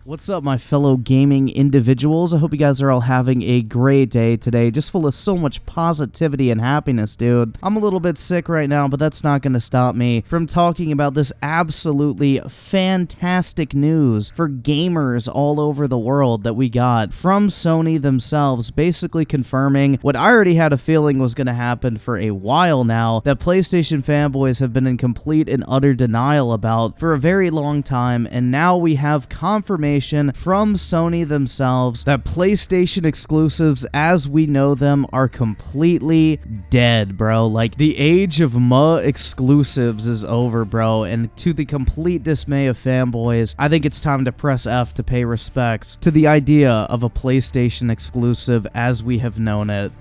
What's up, my fellow gaming individuals? I hope you guys are all having a great day today, just full of so much positivity and happiness, dude. I'm a little bit sick right now, but that's not going to stop me from talking about this absolutely fantastic news for gamers all over the world that we got from Sony themselves, basically confirming what I already had a feeling was going to happen for a while now, that PlayStation fanboys have been in complete and utter denial about for a very long time, and now we have confirmation from Sony themselves that PlayStation exclusives as we know them are completely dead, bro. Like, the age of exclusives is over, bro, and to the complete dismay of fanboys, I think it's time to press F to pay respects to the idea of a PlayStation exclusive as we have known it.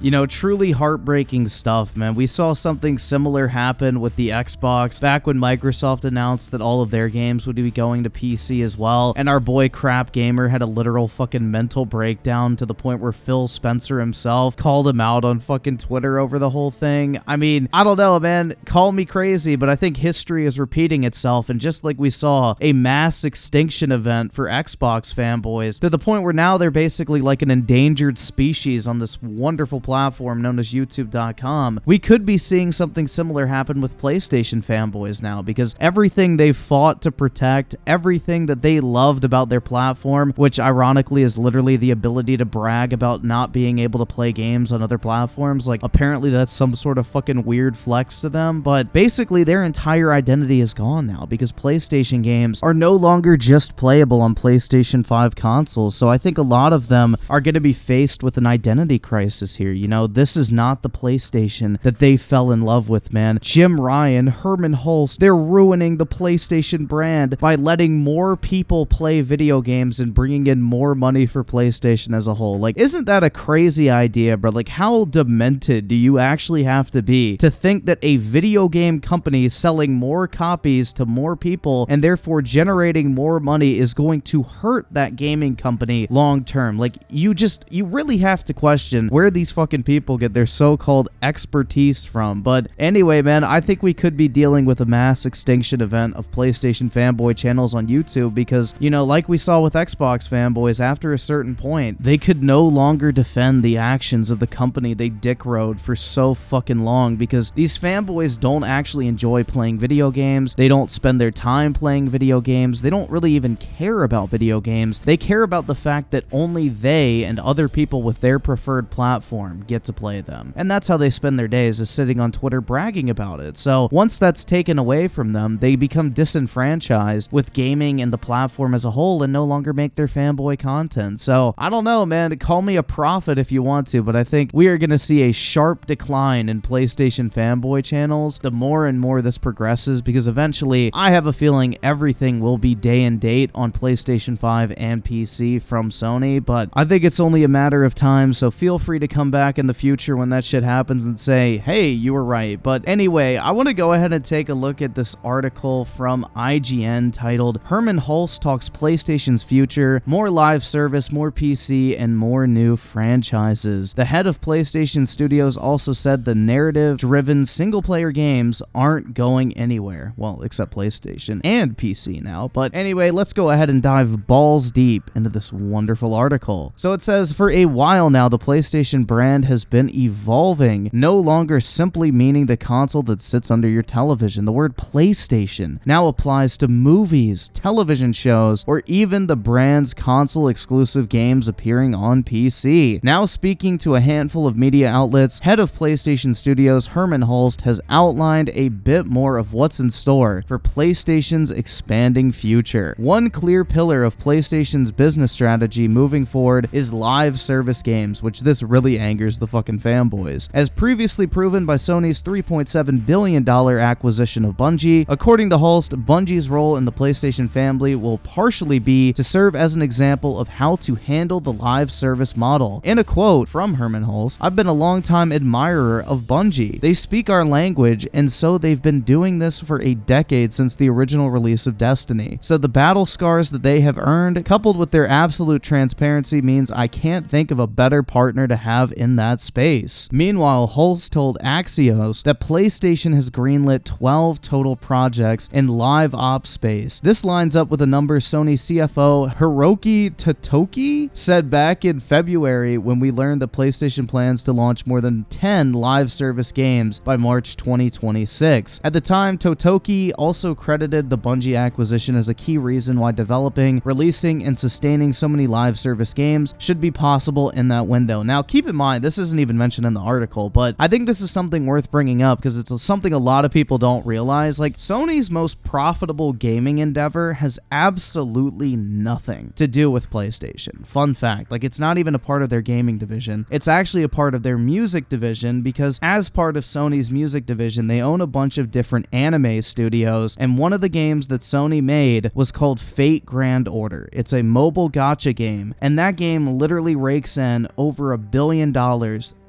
You know, truly heartbreaking stuff, man. We saw something similar happen with the Xbox back when Microsoft announced that all of their games would be going to PC as well, and our boy Crap Gamer had a literal fucking mental breakdown to the point where Phil Spencer himself called him out on fucking Twitter over the whole thing. I mean, I don't know, man. Call me crazy, but I think history is repeating itself, and just like we saw a mass extinction event for Xbox fanboys, to the point where now they're basically like an endangered species on this wonderful platform known as YouTube.com, we could be seeing something similar happen with PlayStation fanboys now, because everything they fought to protect, everything that they loved about their platform, which ironically is literally the ability to brag about not being able to play games on other platforms, like apparently that's some sort of fucking weird flex to them, but basically their entire identity is gone now because PlayStation games are no longer just playable on PlayStation 5 consoles, so I think a lot of them are going to be faced with an identity crisis here. You know, this is not the PlayStation that they fell in love with, man. Jim Ryan, Hermen Hulst, they're ruining the PlayStation brand by letting more people play video games and bringing in more money for PlayStation as a whole. Like, isn't that a crazy idea, bro? Like, how demented do you actually have to be to think that a video game company selling more copies to more people and therefore generating more money is going to hurt that gaming company long term? Like, you really have to question where these fucking people get their so-called expertise from. But anyway, man, I think we could be dealing with a mass extinction event of PlayStation fanboy channels on YouTube because, you know, like we saw with Xbox fanboys, after a certain point, they could no longer defend the actions of the company they dick rode for so fucking long, because these fanboys don't actually enjoy playing video games. They don't spend their time playing video games. They don't really even care about video games. They care about the fact that only they and other people with their preferred platform get to play them. And that's how they spend their days, is sitting on Twitter bragging about it. So once that's taken away from them, they become disenfranchised with gaming and the platform as a whole and no longer make their fanboy content. So I don't know, man. Call me a prophet if you want to, but I think we are going to see a sharp decline in PlayStation fanboy channels the more and more this progresses, because eventually I have a feeling everything will be day and date on PlayStation 5 and PC from Sony, but I think it's only a matter of time, so feel free to come back in the future when that shit happens and say, hey, you were right. But anyway, I want to go ahead and take a look at this article from IGN titled Hermen Hulst talks PlayStation's future, more live service, more PC, and more new franchises. The head of PlayStation Studios also said the narrative-driven single-player games aren't going anywhere. Well, except PlayStation and PC now. But anyway, let's go ahead and dive balls deep into this wonderful article. So it says, for a while now, the PlayStation brand has been evolving, no longer simply meaning the console that sits under your television. The word PlayStation now applies to movies, television shows, or even the brand's console-exclusive games appearing on PC. Now speaking to a handful of media outlets, head of PlayStation Studios Hermen Hulst has outlined a bit more of what's in store for PlayStation's expanding future. One clear pillar of PlayStation's business strategy moving forward is live service games, which this really angers the fucking fanboys. As previously proven by Sony's $3.7 billion acquisition of Bungie, according to Hulst, Bungie's role in the PlayStation family will partially be to serve as an example of how to handle the live service model. In a quote from Hermen Hulst, "I've been a long-time admirer of Bungie. They speak our language, and so they've been doing this for a decade since the original release of Destiny. So the battle scars that they have earned, coupled with their absolute transparency, means I can't think of a better partner to have in in that space. Meanwhile, Hulst told Axios that PlayStation has greenlit 12 total projects in live ops space. This lines up with a number Sony CFO Hiroki Totoki said back in February when we learned that PlayStation plans to launch more than 10 live service games by March 2026. At the time, Totoki also credited the Bungie acquisition as a key reason why developing, releasing, and sustaining so many live service games should be possible in that window. Now, keep in mind, this isn't even mentioned in the article, but I think this is something worth bringing up because it's something a lot of people don't realize. Like, Sony's most profitable gaming endeavor has absolutely nothing to do with PlayStation. Fun fact, like, it's not even a part of their gaming division. It's actually a part of their music division because as part of Sony's music division, they own a bunch of different anime studios, and one of the games that Sony made was called Fate Grand Order. It's a mobile gacha game, and that game literally rakes in over $1 billion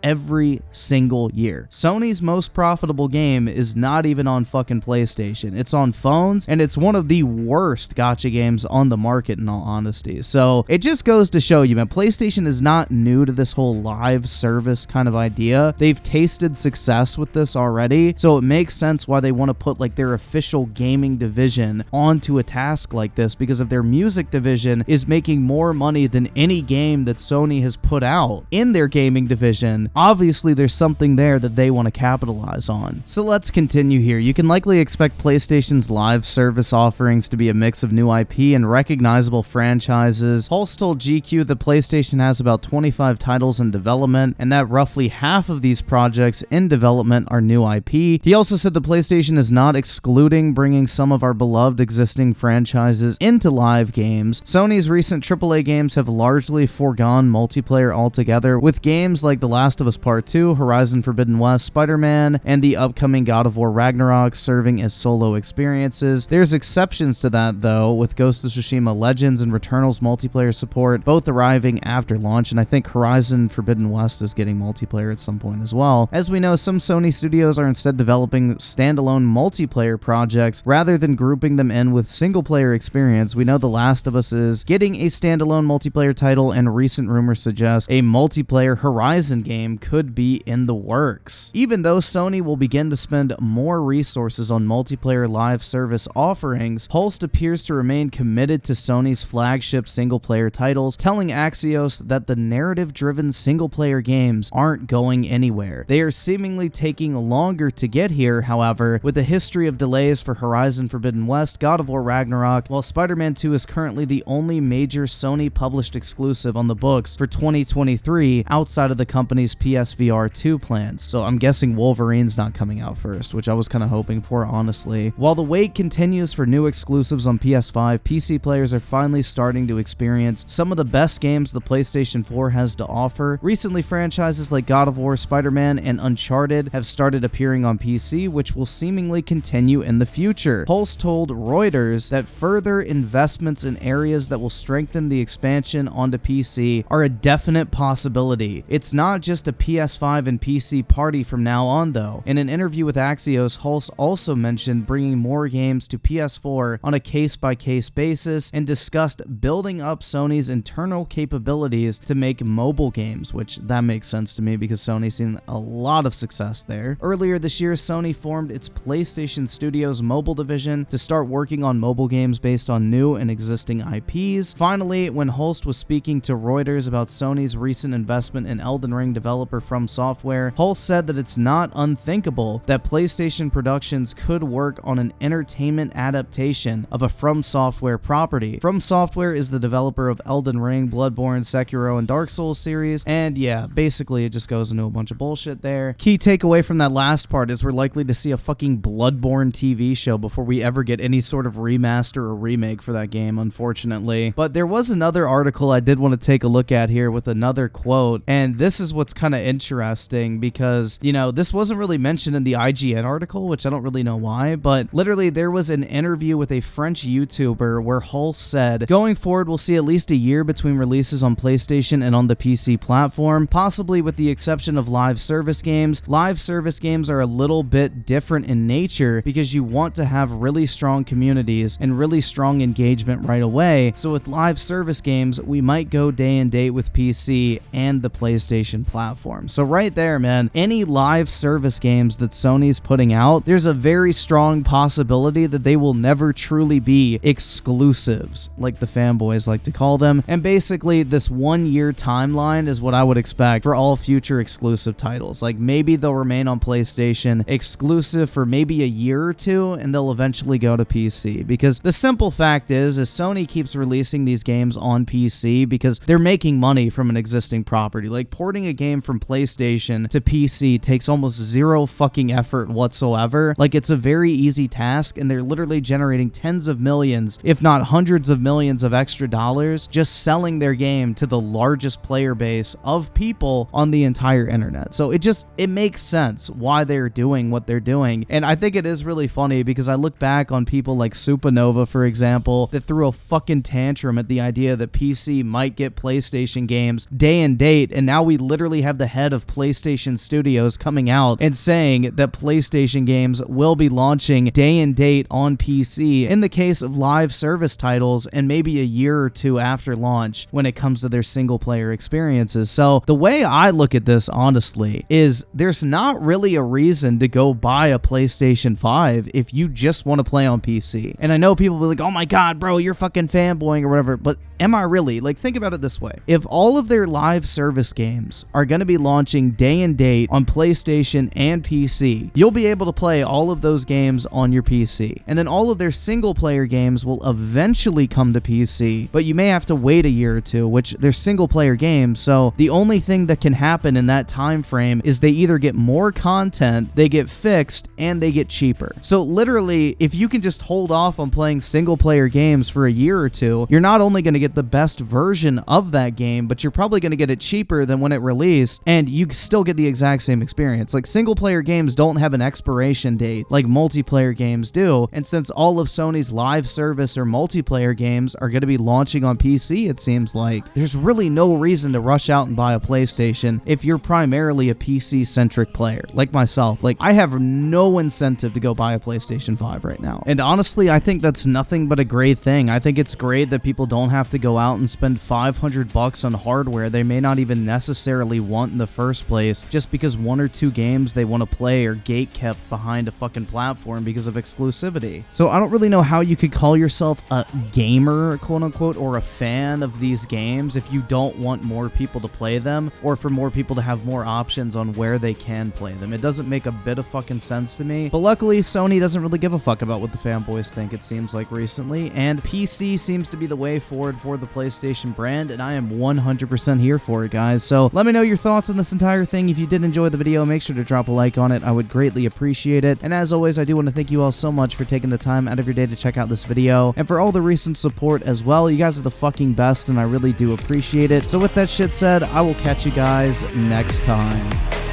every single year. Sony's most profitable game is not even on fucking PlayStation. It's on phones, and it's one of the worst gacha games on the market, in all honesty. So it just goes to show you, man, PlayStation is not new to this whole live service kind of idea. They've tasted success with this already, so it makes sense why they want to put like their official gaming division onto a task like this, because of their music division is making more money than any game that Sony has put out in their gaming division. Obviously, there's something there that they want to capitalize on. So let's continue here. You can likely expect PlayStation's live service offerings to be a mix of new IP and recognizable franchises. Hulst told GQ that PlayStation has about 25 titles in development, and that roughly half of these projects in development are new IP. He also said the PlayStation is not excluding bringing some of our beloved existing franchises into live games. Sony's recent AAA games have largely foregone multiplayer altogether, with games like The Last of Us Part 2, Horizon Forbidden West, Spider-Man, and the upcoming God of War Ragnarok serving as solo experiences. There's exceptions to that, though, with Ghost of Tsushima Legends and Returnal's multiplayer support both arriving after launch, and I think Horizon Forbidden West is getting multiplayer at some point as well. As we know, some Sony studios are instead developing standalone multiplayer projects rather than grouping them in with single-player experience. We know The Last of Us is getting a standalone multiplayer title, and recent rumors suggest a multiplayer Horizon game could be in the works. Even though Sony will begin to spend more resources on multiplayer live service offerings, Hulst appears to remain committed to Sony's flagship single-player titles, telling Axios that the narrative-driven single-player games aren't going anywhere. They are seemingly taking longer to get here, however, with a history of delays for Horizon Forbidden West, God of War Ragnarok, while Spider-Man 2 is currently the only major Sony-published exclusive on the books for 2023 outside of the company's PSVR 2 plans. So I'm guessing Wolverine's not coming out first, which I was kind of hoping for, honestly. While the wait continues for new exclusives on PS5, PC players are finally starting to experience some of the best games the PlayStation 4 has to offer. Recently, franchises like God of War, Spider-Man, and Uncharted have started appearing on PC, which will seemingly continue in the future. Hulst told Reuters that further investments in areas that will strengthen the expansion onto PC are a definite possibility. It's not just a PS5 and PC party from now on, though. In an interview with Axios, Hulst also mentioned bringing more games to PS4 on a case-by-case basis and discussed building up Sony's internal capabilities to make mobile games, which that makes sense to me because Sony's seen a lot of success there. Earlier this year, Sony formed its PlayStation Studios mobile division to start working on mobile games based on new and existing IPs. Finally, when Hulst was speaking to Reuters about Sony's recent investment in Elden Ring developer From Software, Hulst said that it's not unthinkable that PlayStation Productions could work on an entertainment adaptation of a From Software property. From Software is the developer of Elden Ring, Bloodborne, Sekiro, and Dark Souls series, and yeah, basically it just goes into a bunch of bullshit there. Key takeaway from that last part is we're likely to see a fucking Bloodborne TV show before we ever get any sort of remaster or remake for that game, unfortunately. But there was another article I did want to take a look at here with another quote, and this is what's kind of interesting because, you know, this wasn't really mentioned in the IGN article, which I don't really know why, but literally there was an interview with a French YouTuber where Hulst said, going forward, we'll see at least a year between releases on PlayStation and on the PC platform, possibly with the exception of live service games. Live service games are a little bit different in nature because you want to have really strong communities and really strong engagement right away. So with live service games, we might go day and date with PC and the PlayStation platform. platform. So right there, man, any live service games that Sony's putting out, there's a very strong possibility that they will never truly be exclusives, like the fanboys like to call them. And basically, this 1 year timeline is what I would expect for all future exclusive titles. Like, maybe they'll remain on PlayStation exclusive for maybe a year or two, and they'll eventually go to PC. Because the simple fact is Sony keeps releasing these games on PC because they're making money from an existing property. Like, porting a game from PlayStation to PC takes almost zero fucking effort whatsoever. Like, it's a very easy task, and they're literally generating tens of millions, if not hundreds of millions of extra dollars just selling their game to the largest player base of people on the entire internet. So it makes sense why they're doing what they're doing. And I think it is really funny because I look back on people like Supernova, for example, that threw a fucking tantrum at the idea that PC might get PlayStation games day and date, and now we literally have the head of PlayStation Studios coming out and saying that PlayStation games will be launching day and date on PC in the case of live service titles, and maybe a year or two after launch when it comes to their single player experiences. So the way I look at this, honestly, is there's not really a reason to go buy a PlayStation 5 if you just want to play on PC. And I know people will be like, oh my god, bro, you're fucking fanboying or whatever, but am I really? Like, think about it this way. If all of their live service games are going to be launching day and date on PlayStation and PC, you'll be able to play all of those games on your PC. And then all of their single player games will eventually come to PC, but you may have to wait a year or two, which they're single player games. So the only thing that can happen in that time frame is they either get more content, they get fixed, and they get cheaper. So literally, if you can just hold off on playing single player games for a year or two, you're not only going to get the best version of that game, but you're probably going to get it cheaper than when it released, and you still get the exact same experience. Like, single player games don't have an expiration date like multiplayer games do, and since all of Sony's live service or multiplayer games are going to be launching on PC, it seems like there's really no reason to rush out and buy a PlayStation if you're primarily a PC-centric player, like myself. Like, I have no incentive to go buy a PlayStation 5 right now. And honestly, I think that's nothing but a great thing. I think it's great that people don't have to go out and spend $500 on hardware they may not even necessarily want in the first place, just because one or two games they want to play are gate-kept behind a fucking platform because of exclusivity. So I don't really know how you could call yourself a gamer, quote-unquote, or a fan of these games if you don't want more people to play them, or for more people to have more options on where they can play them. It doesn't make a bit of fucking sense to me. But luckily, Sony doesn't really give a fuck about what the fanboys think, it seems like, recently, and PC seems to be the way forward for the PlayStation brand, and I am 100% here for it, guys. So let me know your thoughts on this entire thing. If you did enjoy the video, make sure to drop a like on it. I would greatly appreciate it. And as always, I do want to thank you all so much for taking the time out of your day to check out this video, and for all the recent support as well. You guys are the fucking best, and I really do appreciate it. So with that shit said, I will catch you guys next time.